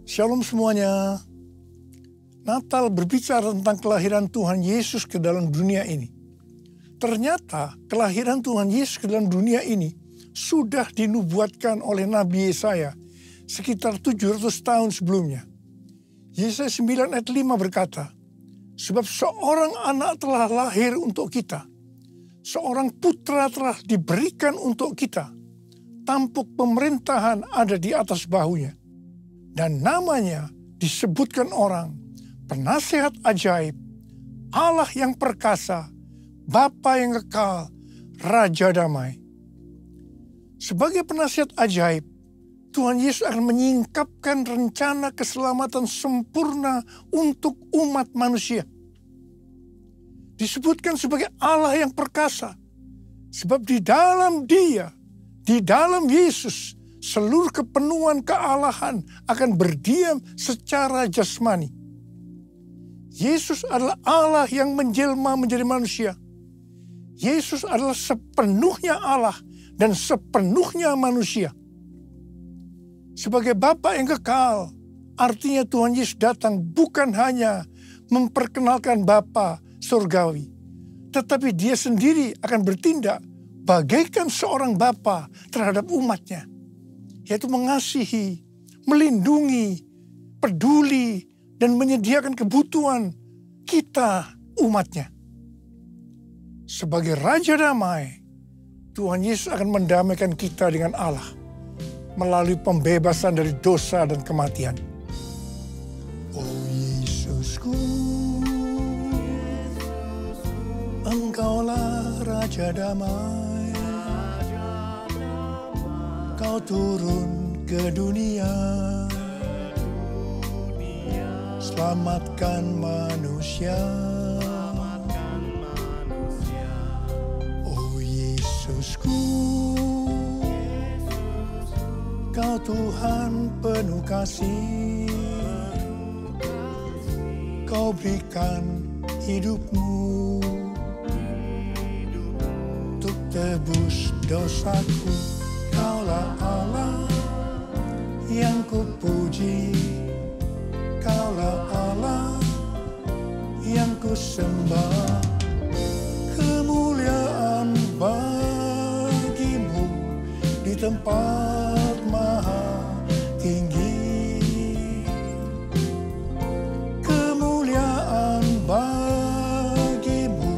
Shalom semuanya. Natal berbicara tentang kelahiran Tuhan Yesus ke dalam dunia ini. Ternyata kelahiran Tuhan Yesus ke dalam dunia ini sudah dinubuatkan oleh Nabi Yesaya sekitar 700 tahun sebelumnya. Yesaya 9 ayat 5 berkata, sebab seorang anak telah lahir untuk kita, seorang putra telah diberikan untuk kita, tampuk pemerintahan ada di atas bahunya. Dan namanya disebutkan orang, penasihat ajaib, Allah yang perkasa, Bapa yang kekal, Raja damai. Sebagai penasihat ajaib, Tuhan Yesus akan menyingkapkan rencana keselamatan sempurna untuk umat manusia. Disebutkan sebagai Allah yang perkasa, sebab di dalam Dia, di dalam Yesus, seluruh kepenuhan kealahan akan berdiam secara jasmani. Yesus adalah Allah yang menjelma menjadi manusia. Yesus adalah sepenuhnya Allah dan sepenuhnya manusia. Sebagai Bapa yang kekal, artinya Tuhan Yesus datang bukan hanya memperkenalkan Bapa surgawi, tetapi Dia sendiri akan bertindak bagaikan seorang Bapa terhadap umatnya. Yaitu mengasihi, melindungi, peduli, dan menyediakan kebutuhan kita umatnya. Sebagai Raja damai, Tuhan Yesus akan mendamaikan kita dengan Allah melalui pembebasan dari dosa dan kematian. Oh Yesusku, Engkaulah Raja damai. Kau turun ke dunia, selamatkan manusia. Oh Yesusku, Kau Tuhan penuh kasih. Kau berikan hidupmu untuk tebus dosaku. Kaulah Allah yang kupuji, Kaulah Allah yang kusembah. Kemuliaan bagimu di tempat maha tinggi. Kemuliaan bagimu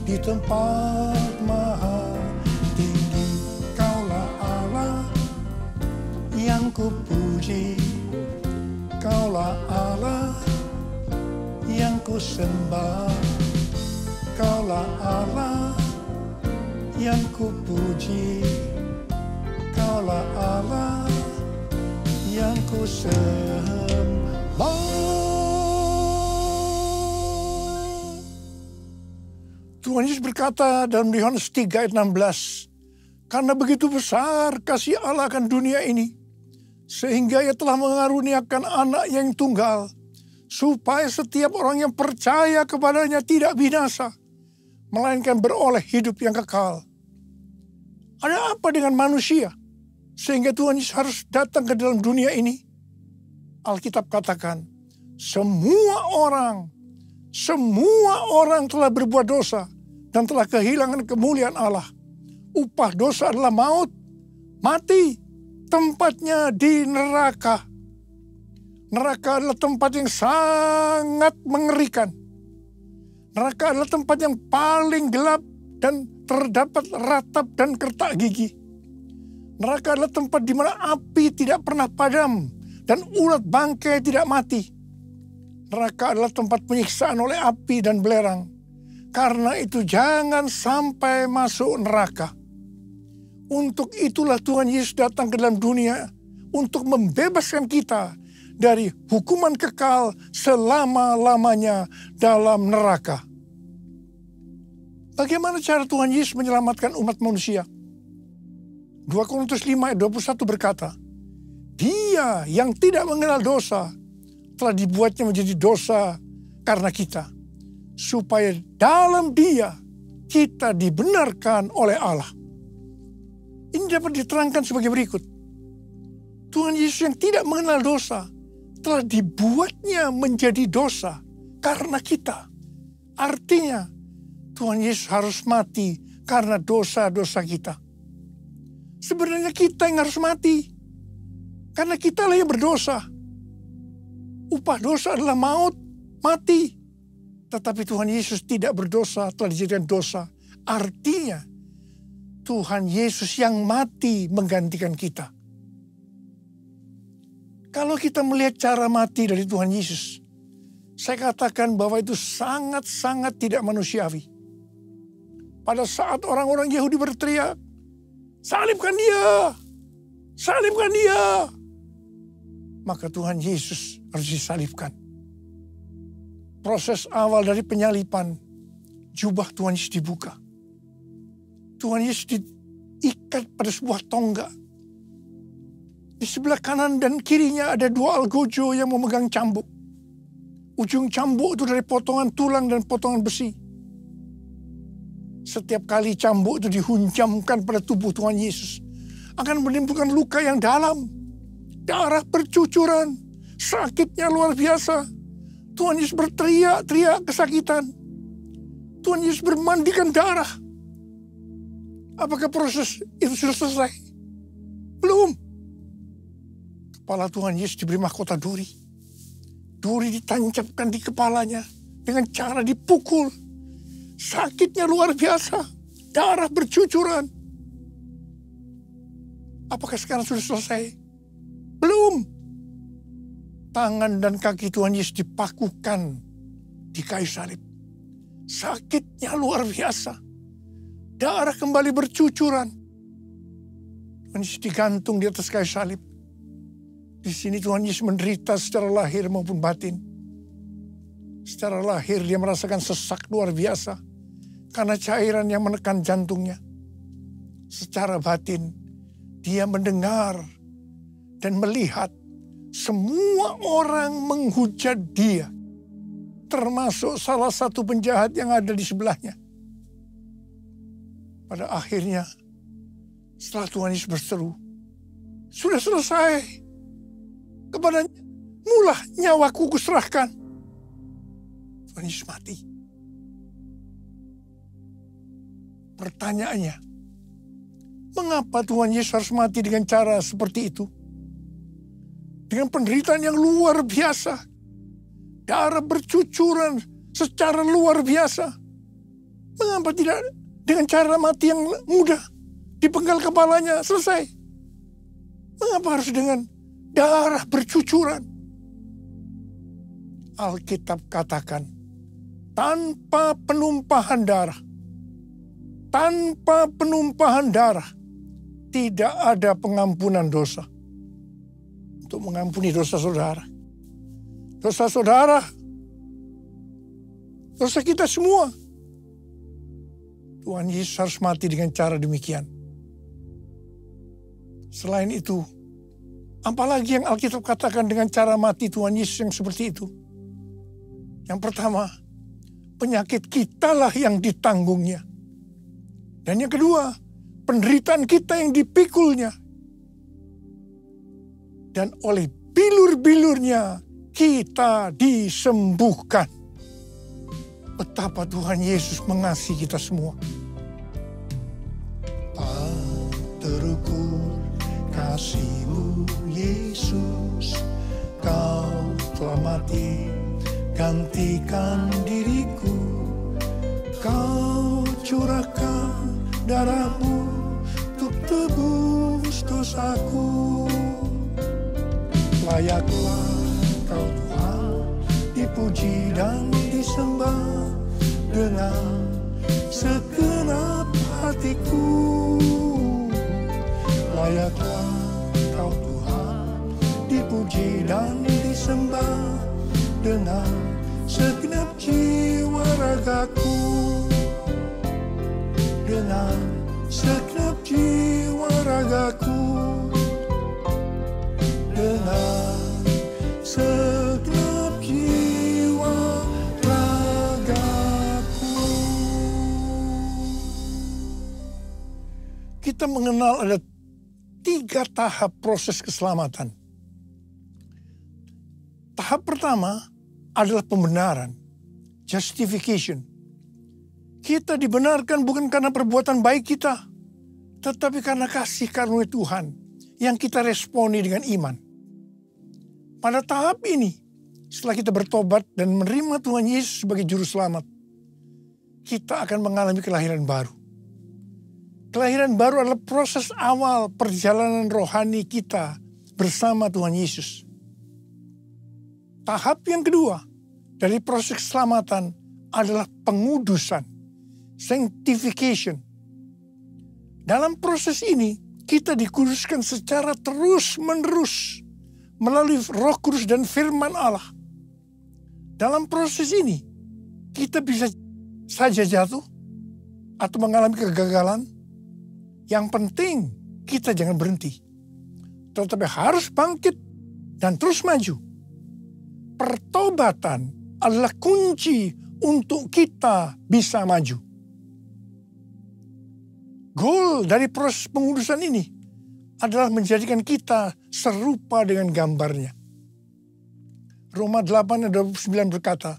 di tempat maha tinggi. Kaulah Allah yang kupuji, Kaulah Allah yang kusembah. Kaulah Allah yang kupuji, Kaulah Allah yang kusembah. Tuhan Yesus berkata dalam Yohanes 3 ayat 16, karena begitu besar kasih Allah akan dunia ini, sehingga Ia telah mengaruniakan anak yang tunggal, supaya setiap orang yang percaya kepadanya tidak binasa, melainkan beroleh hidup yang kekal. Ada apa dengan manusia, sehingga Tuhan Yesus harus datang ke dalam dunia ini? Alkitab katakan, semua orang telah berbuat dosa, dan telah kehilangan kemuliaan Allah. Upah dosa adalah maut, mati. Tempatnya di neraka. Neraka adalah tempat yang sangat mengerikan. Neraka adalah tempat yang paling gelap dan terdapat ratap dan kertak gigi. Neraka adalah tempat di mana api tidak pernah padam dan ulat bangkai tidak mati. Neraka adalah tempat penyiksaan oleh api dan belerang. Karena itu jangan sampai masuk neraka. Untuk itulah Tuhan Yesus datang ke dalam dunia untuk membebaskan kita dari hukuman kekal selama-lamanya dalam neraka. Bagaimana cara Tuhan Yesus menyelamatkan umat manusia? 2 Korintus 5 ayat 21 berkata, Dia yang tidak mengenal dosa telah dibuatnya menjadi dosa karena kita, supaya dalam Dia kita dibenarkan oleh Allah. Ini dapat diterangkan sebagai berikut. Tuhan Yesus yang tidak mengenal dosa telah dibuatnya menjadi dosa karena kita. Artinya Tuhan Yesus harus mati karena dosa-dosa kita. Sebenarnya kita yang harus mati. Karena kita lah yang berdosa. Upah dosa adalah maut, mati. Tetapi Tuhan Yesus tidak berdosa, telah dijadikan dosa. Artinya Tuhan Yesus yang mati menggantikan kita. Kalau kita melihat cara mati dari Tuhan Yesus, saya katakan bahwa itu sangat-sangat tidak manusiawi. Pada saat orang-orang Yahudi berteriak, salibkan dia, salibkan dia. Maka Tuhan Yesus harus disalibkan. Proses awal dari penyalipan, jubah Tuhan Yesus dibuka. Tuhan Yesus diikat pada sebuah tonggak. Di sebelah kanan dan kirinya ada dua algojo yang memegang cambuk. Ujung cambuk itu dari potongan tulang dan potongan besi. Setiap kali cambuk itu dihunjamkan pada tubuh Tuhan Yesus, akan menimbulkan luka yang dalam. Darah bercucuran, sakitnya luar biasa. Tuhan Yesus berteriak-teriak kesakitan. Tuhan Yesus bermandikan darah. Apakah proses itu sudah selesai? Belum. Kepala Tuhan Yesus diberi mahkota duri. Duri ditancapkan di kepalanya dengan cara dipukul. Sakitnya luar biasa. Darah bercucuran. Apakah sekarang sudah selesai? Belum. Tangan dan kaki Tuhan Yesus dipakukan di kayu salib. Sakitnya luar biasa. Darah kembali bercucuran. Tuhan Yesus digantung di atas kayu salib. Di sini Tuhan Yesus menderita secara lahir maupun batin. Secara lahir dia merasakan sesak luar biasa karena cairan yang menekan jantungnya. Secara batin dia mendengar dan melihat semua orang menghujat dia, termasuk salah satu penjahat yang ada di sebelahnya. Pada akhirnya, setelah Tuhan Yesus berseru, sudah selesai. Kepada mulah nyawaku kuserahkan. Tuhan Yesus mati. Pertanyaannya, mengapa Tuhan Yesus harus mati dengan cara seperti itu? Dengan penderitaan yang luar biasa. Darah bercucuran secara luar biasa. Mengapa tidak dengan cara mati yang mudah? Dipenggal kepalanya, selesai. Mengapa harus dengan darah bercucuran? Alkitab katakan, tanpa penumpahan darah, tanpa penumpahan darah, tidak ada pengampunan dosa. Untuk mengampuni dosa saudara. Dosa saudara, dosa kita semua. Tuhan Yesus harus mati dengan cara demikian. Selain itu, apalagi yang Alkitab katakan dengan cara mati Tuhan Yesus yang seperti itu? Yang pertama, penyakit kitalah yang ditanggungnya. Dan yang kedua, penderitaan kita yang dipikulnya. Dan oleh bilur-bilurnya kita disembuhkan. Betapa Tuhan Yesus mengasihi kita semua. Tak terukur kasih-Mu Yesus, Kau telah mati gantikan diriku. Kau curahkan darah-Mu untuk tebus dosaku. Layaklah Kau Tuhan dipuji dan disembah dengan segenap hatiku. Layaklah Kau Tuhan dipuji dan disembah dengan segenap jiwa ragaku. Dengan segenap jiwa ragaku. Dengan segenap jiwa ragaku. Kita mengenal ada 3 tahap proses keselamatan. Tahap pertama adalah pembenaran, justification. Kita dibenarkan bukan karena perbuatan baik kita, tetapi karena kasih karunia Tuhan yang kita responi dengan iman. Pada tahap ini, setelah kita bertobat dan menerima Tuhan Yesus sebagai juru selamat, kita akan mengalami kelahiran baru. Kelahiran baru adalah proses awal perjalanan rohani kita bersama Tuhan Yesus. Tahap yang kedua dari proses keselamatan adalah pengudusan, sanctification. Dalam proses ini, kita dikuduskan secara terus-menerus melalui Roh Kudus dan firman Allah. Dalam proses ini, kita bisa saja jatuh atau mengalami kegagalan. Yang penting, kita jangan berhenti. Tetapi harus bangkit dan terus maju. Pertobatan adalah kunci untuk kita bisa maju. Goal dari proses pengudusan ini adalah menjadikan kita serupa dengan gambarnya. Roma 8 ayat 29 berkata,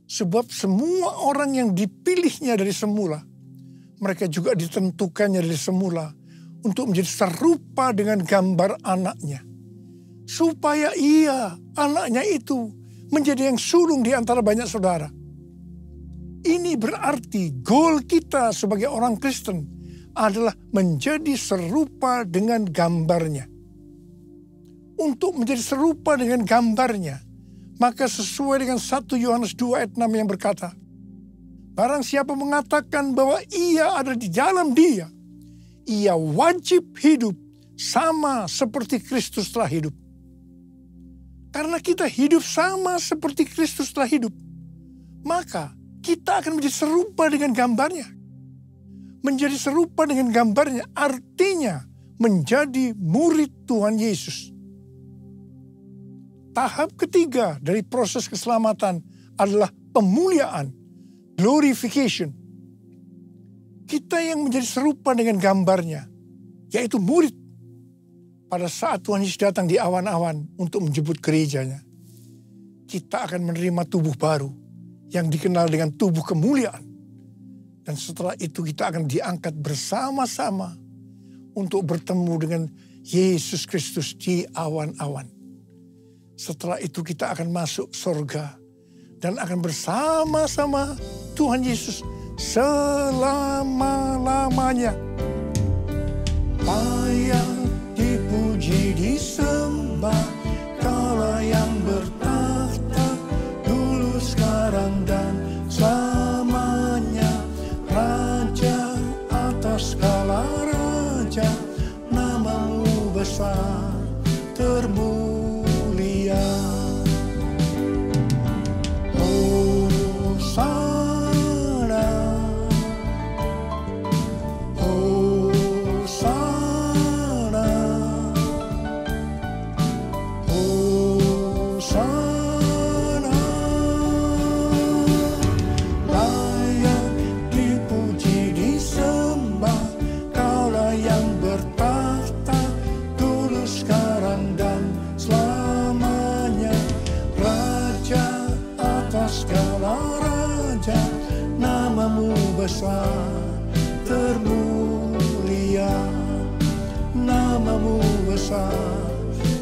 sebab semua orang yang dipilihnya dari semula, mereka juga ditentukannya dari semula untuk menjadi serupa dengan gambar anaknya. Supaya anaknya itu, menjadi yang sulung di antara banyak saudara. Ini berarti goal kita sebagai orang Kristen adalah menjadi serupa dengan gambarnya. Untuk menjadi serupa dengan gambarnya, maka sesuai dengan 1 Yohanes 2 ayat 6 yang berkata, barang siapa mengatakan bahwa ia ada di dalam dia, ia wajib hidup sama seperti Kristus telah hidup. Karena kita hidup sama seperti Kristus telah hidup, maka kita akan menjadi serupa dengan gambarnya. Menjadi serupa dengan gambarnya artinya menjadi murid Tuhan Yesus. Tahap ketiga dari proses keselamatan adalah pemuliaan, glorification. Kita yang menjadi serupa dengan gambarnya, yaitu murid. Pada saat Tuhan Yesus datang di awan-awan untuk menjemput gerejanya, kita akan menerima tubuh baru yang dikenal dengan tubuh kemuliaan. Dan setelah itu kita akan diangkat bersama-sama untuk bertemu dengan Yesus Kristus di awan-awan. Setelah itu kita akan masuk surga dan akan bersama-sama Tuhan Yesus selama-lamanya. Payah dipuji disembah Kaulah yang bertakhta dulu sekarang dan selamanya, Raja atas segala raja, namamu besar termulia. Hosana, Hosana, Hosana. Layak dipuji disembah Kaulah yang bertakhta dulu sekarang dan selamanya, Raja atas segala raja, namamu besar termulia, namamu besar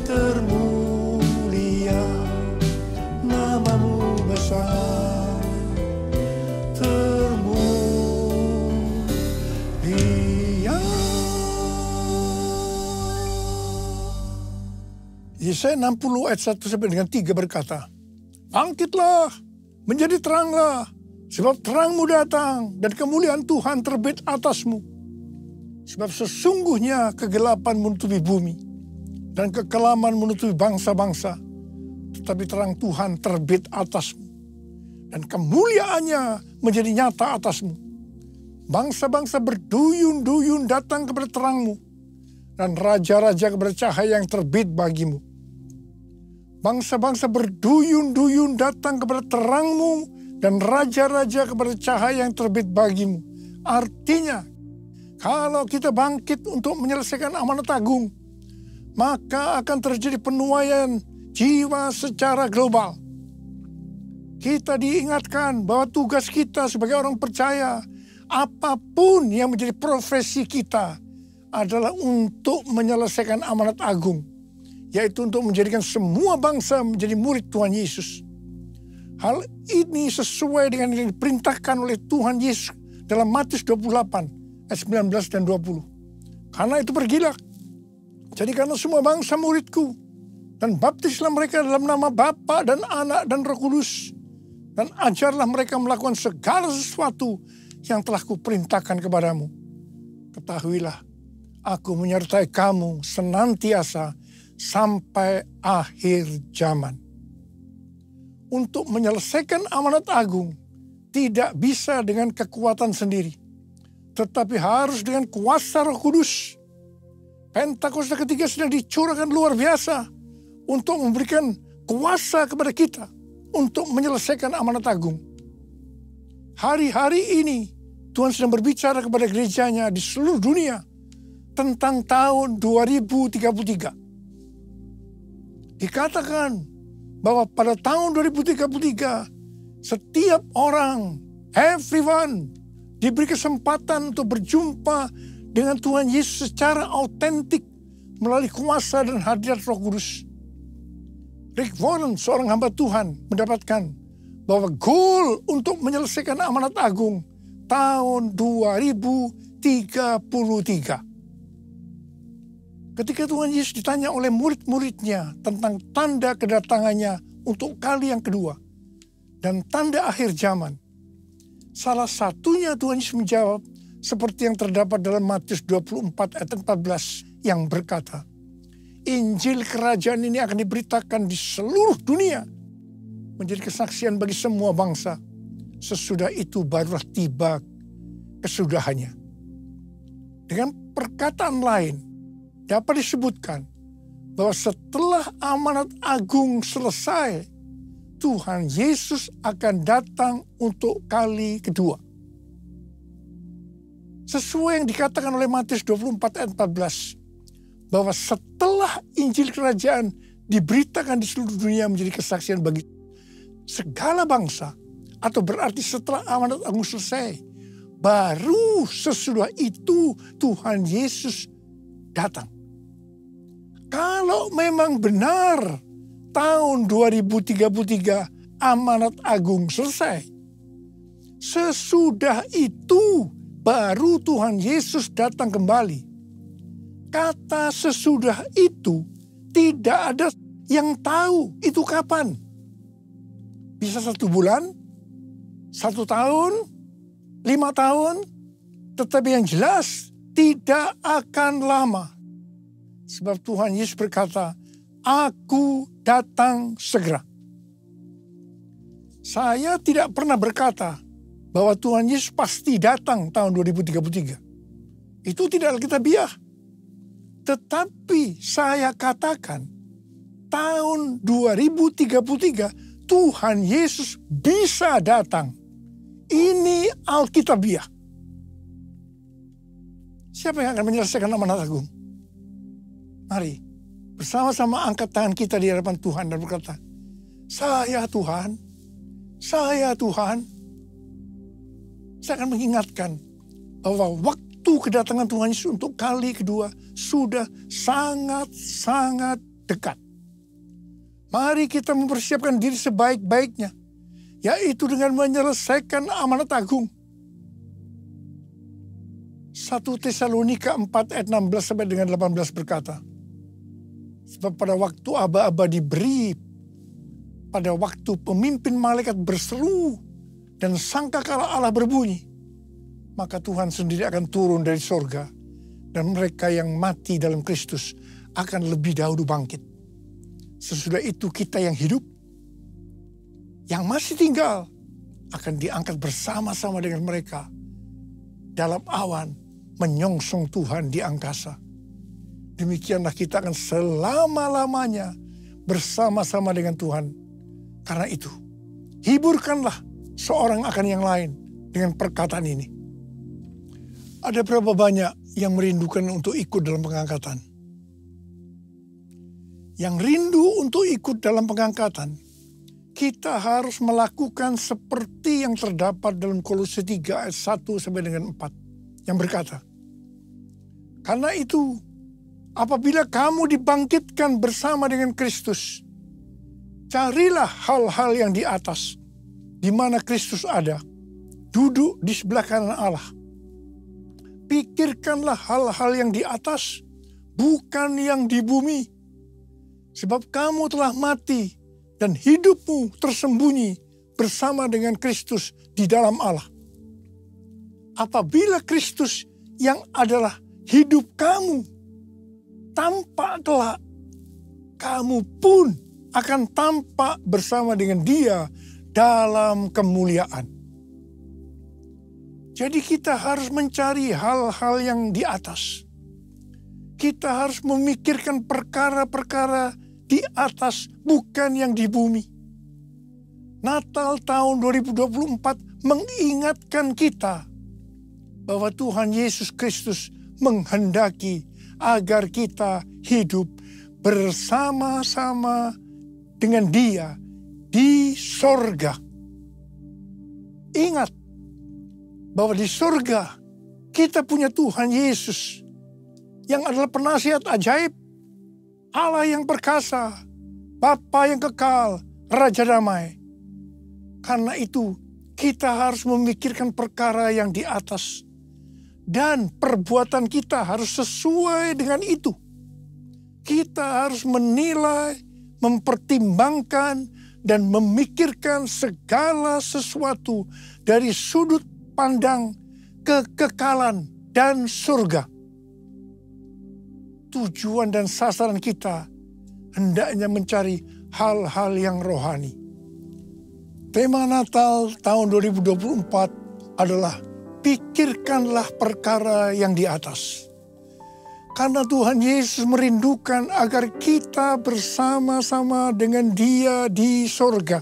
termulia, namamu besar termulia. Yesaya 60 ayat 1 sampai dengan 3 berkata, bangkitlah, menjadi teranglah, sebab terangmu datang dan kemuliaan Tuhan terbit atasmu. Sebab sesungguhnya kegelapan menutupi bumi dan kekelaman menutupi bangsa-bangsa, tetapi terang Tuhan terbit atasmu dan kemuliaannya menjadi nyata atasmu. Bangsa-bangsa berduyun-duyun datang kepada terangmu dan raja-raja kepada cahaya yang terbit bagimu. Bangsa-bangsa berduyun-duyun datang kepada terangmu dan raja-raja kepada cahaya yang terbit bagimu. Artinya, kalau kita bangkit untuk menyelesaikan amanat agung, maka akan terjadi penuaian jiwa secara global. Kita diingatkan bahwa tugas kita sebagai orang percaya, apapun yang menjadi profesi kita adalah untuk menyelesaikan amanat agung, yaitu untuk menjadikan semua bangsa menjadi murid Tuhan Yesus. Hal ini sesuai dengan yang diperintahkan oleh Tuhan Yesus dalam Matius 28 ayat 19 dan 20. Karena itu pergilah, jadikanlah semua bangsa muridku, dan baptislah mereka dalam nama Bapa dan Anak dan Roh Kudus, dan ajarlah mereka melakukan segala sesuatu yang telah kuperintahkan kepadamu. Ketahuilah, aku menyertai kamu senantiasa sampai akhir zaman. Untuk menyelesaikan amanat agung tidak bisa dengan kekuatan sendiri, tetapi harus dengan kuasa Roh Kudus. Pentakosta ketiga sedang dicurahkan luar biasa untuk memberikan kuasa kepada kita untuk menyelesaikan amanat agung. Hari-hari ini Tuhan sedang berbicara kepada gerejanya di seluruh dunia tentang tahun 2033. Dikatakan bahwa pada tahun 2033 setiap orang, everyone, diberi kesempatan untuk berjumpa dengan Tuhan Yesus secara autentik melalui kuasa dan hadirat Roh Kudus. Rick Warren, seorang hamba Tuhan, mendapatkan bahwa goal untuk menyelesaikan amanat agung tahun 2033. Ketika Tuhan Yesus ditanya oleh murid-muridnya tentang tanda kedatangannya untuk kali yang kedua dan tanda akhir zaman, salah satunya Tuhan Yesus menjawab seperti yang terdapat dalam Matius 24 ayat 14 yang berkata, Injil kerajaan ini akan diberitakan di seluruh dunia menjadi kesaksian bagi semua bangsa. Sesudah itu barulah tiba kesudahannya. Dengan perkataan lain, dapat disebutkan bahwa setelah amanat agung selesai, Tuhan Yesus akan datang untuk kali kedua. Sesuai yang dikatakan oleh Matius 24 ayat 14, bahwa setelah Injil kerajaan diberitakan di seluruh dunia menjadi kesaksian bagi segala bangsa, atau berarti setelah amanat agung selesai, baru sesudah itu Tuhan Yesus datang. Kalau memang benar tahun 2033 amanat agung selesai, sesudah itu baru Tuhan Yesus datang kembali. Kata sesudah itu tidak ada yang tahu itu kapan. Bisa 1 bulan, 1 tahun, 5 tahun, tetapi yang jelas tidak akan lama. Sebab Tuhan Yesus berkata, Aku datang segera. Saya tidak pernah berkata bahwa Tuhan Yesus pasti datang tahun 2033. Itu tidak alkitabiah. Tetapi saya katakan, tahun 2033 Tuhan Yesus bisa datang. Ini alkitabiah. Siapa yang akan menyelesaikan amanat agung? Mari bersama-sama angkat tangan kita di hadapan Tuhan dan berkata, Saya Tuhan, saya Tuhan. Saya akan mengingatkan bahwa waktu kedatangan Tuhan Yesus untuk kali kedua sudah sangat-sangat dekat. Mari kita mempersiapkan diri sebaik-baiknya, yaitu dengan menyelesaikan amanat agung. 1 Tesalonika 4 ayat 16 sampai dengan 18 berkata, Sebab pada waktu aba-aba diberi, pada waktu pemimpin malaikat berseru dan sangkakala Allah berbunyi, maka Tuhan sendiri akan turun dari sorga dan mereka yang mati dalam Kristus akan lebih dahulu bangkit. Sesudah itu kita yang hidup, yang masih tinggal, akan diangkat bersama-sama dengan mereka dalam awan menyongsong Tuhan di angkasa. Demikianlah kita akan selama-lamanya bersama-sama dengan Tuhan. Karena itu, hiburkanlah seorang akan yang lain dengan perkataan ini. Ada berapa banyak yang merindukan untuk ikut dalam pengangkatan? yang rindu untuk ikut dalam pengangkatan, kita harus melakukan seperti yang terdapat dalam Kolose 3 ayat 1 sampai dengan 4 yang berkata, karena itu apabila kamu dibangkitkan bersama dengan Kristus, carilah hal-hal yang di atas, di mana Kristus ada, duduk di sebelah kanan Allah. Pikirkanlah hal-hal yang di atas, bukan yang di bumi. Sebab kamu telah mati dan hidupmu tersembunyi bersama dengan Kristus di dalam Allah. Apabila Kristus yang adalah hidup kamu tampak kelak, kamu pun akan tampak bersama dengan Dia dalam kemuliaan. Jadi kita harus mencari hal-hal yang di atas. Kita harus memikirkan perkara-perkara di atas, bukan yang di bumi. Natal tahun 2024 mengingatkan kita bahwa Tuhan Yesus Kristus menghendaki agar kita hidup bersama-sama dengan Dia di sorga. Ingat bahwa di sorga kita punya Tuhan Yesus yang adalah penasihat ajaib, Allah yang perkasa, Bapa yang kekal, Raja damai. Karena itu kita harus memikirkan perkara yang di atas, dan perbuatan kita harus sesuai dengan itu. Kita harus menilai, mempertimbangkan, dan memikirkan segala sesuatu dari sudut pandang kekekalan dan surga. Tujuan dan sasaran kita hendaknya mencari hal-hal yang rohani. Tema Natal tahun 2024 adalah pikirkanlah perkara yang di atas. Karena Tuhan Yesus merindukan agar kita bersama-sama dengan Dia di sorga.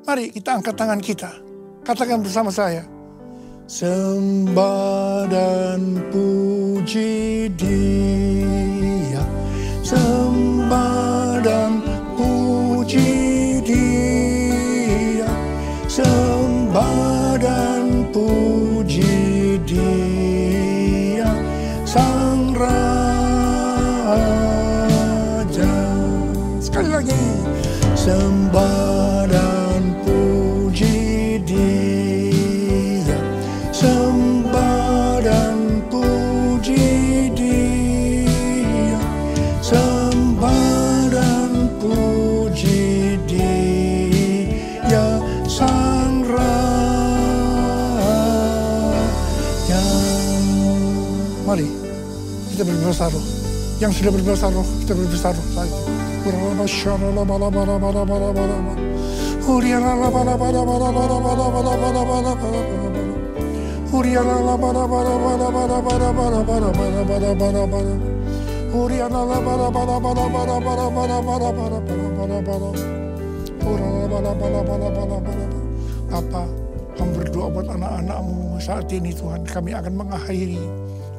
Mari kita angkat tangan kita. Katakan bersama saya. Sembah dan puji Dia. Sembah dan puji Dia. Sembah dan puji Dia. Sang Raja. Sekali lagi. Sembah dan puji Dia. Sembah dan puji Dia. Sembah dan puji Dia. Sang Raja. Mari kita berbahasa roh. Yang sudah berbahasa roh, kita berbahasa roh lagi. Bapa, kami berdoa buat anak-anak-Mu saat ini Tuhan. Kami akan mengakhiri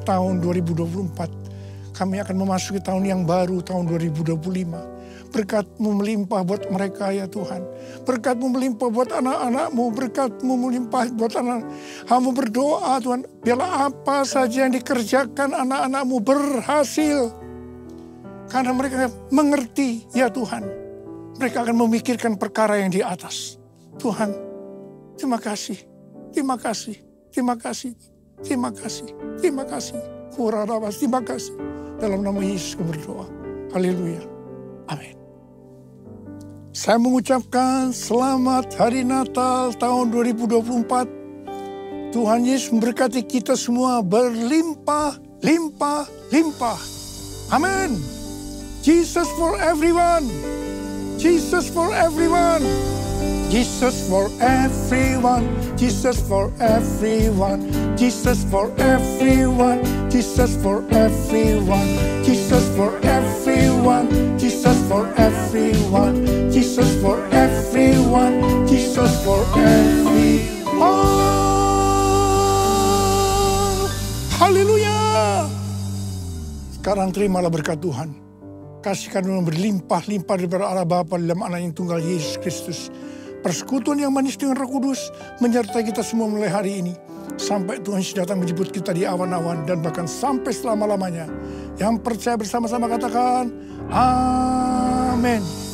tahun 2024. Kami akan memasuki tahun yang baru, tahun 2025. Berkat-Mu melimpah buat mereka ya Tuhan. Berkat-Mu melimpah buat anak-anak-Mu. Berkat-Mu melimpah buat anak. Hamba berdoa Tuhan, biarlah apa saja yang dikerjakan anak-anak-Mu berhasil. Karena mereka mengerti ya Tuhan. Mereka akan memikirkan perkara yang di atas. Tuhan, terima kasih. Terima kasih. Terima kasih. Terima kasih. Terima kasih. Terima kasih. Dalam nama Yesus kami berdoa. Haleluya. Amin. Saya mengucapkan selamat hari Natal tahun 2024. Tuhan Yesus memberkati kita semua berlimpah, limpah, limpah. Amin. Jesus for everyone. Jesus for everyone. Jesus for everyone. Jesus for everyone. Jesus for everyone. Jesus for everyone. Jesus for everyone. Jesus for everyone. Jesus for everyone. Jesus for everyone. Haleluya. Sekarang terimalah berkat Tuhan. kasih karunia berlimpah-limpah daripada Allah Bapa dalam anak yang tunggal Yesus Kristus. Persekutuan yang manis dengan Roh Kudus menyertai kita semua mulai hari ini. Sampai Tuhan Yesus datang menjemput kita di awan-awan dan bahkan sampai selama-lamanya. Yang percaya bersama-sama katakan, Amin.